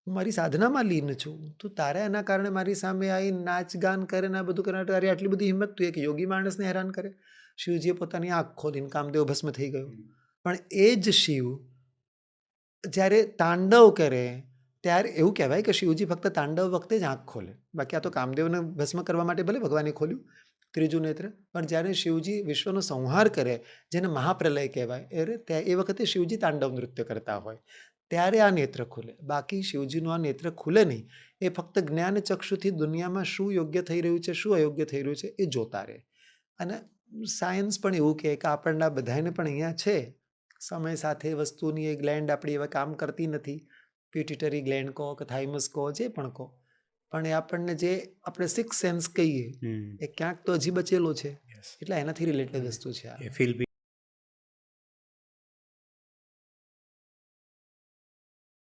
હું મારી સાધનામાં લીન છું, તું તારે એના કારણે મારી સામે આવી નાચ ગાન કરે ને આ બધું કરે, તારી આટલી બધી હિંમત, તું એક યોગી માણસને હેરાન કરે. શિવજીએ પોતાની આંખ ખોલીને કામદેવ ભસ્મ થઈ ગયો. પણ એ જ શિવ જ્યારે તાંડવ કરે ત્યારે એવું કહેવાય કે શિવજી ફક્ત તાંડવ વખતે જ આંખ ખોલે, બાકી આ તો કામદેવને ભસ્મ કરવા માટે ભલે ભગવાને ખોલ્યું ત્રીજું નેત્ર, પણ જ્યારે શિવજી વિશ્વનો સંહાર કરે, જેને મહાપ્રલય કહેવાય, એ વખતે શિવજી તાંડવ નૃત્ય કરતા હોય ત્યારે આ નેત્ર ખુલે. બાકી શિવજીનું આ નેત્ર ખુલે નહીં, એ ફક્ત જ્ઞાન ચક્ષુથી દુનિયામાં શું યોગ્ય થઈ રહ્યું છે, શું અયોગ્ય થઈ રહ્યું છે એ જોતા રહે. અને સાયન્સ પણ એવું કહે કે આપણના બધાને પણ અહીંયા છે, સમય સાથે વસ્તુની એ ગ્લેન્ડ આપણી હવે કામ કરતી નથી, પિટ્યુટરી ગ્લેન્ડ કહો કે થાઇમસ કહો, જે પણ કહો, પણ એ આપણને જે આપણે સિક્સ સેન્સ કહીએ એ ક્યાંક તો હજી બચેલો છે, એટલે એનાથી રિલેટેડ વસ્તુ છે આ.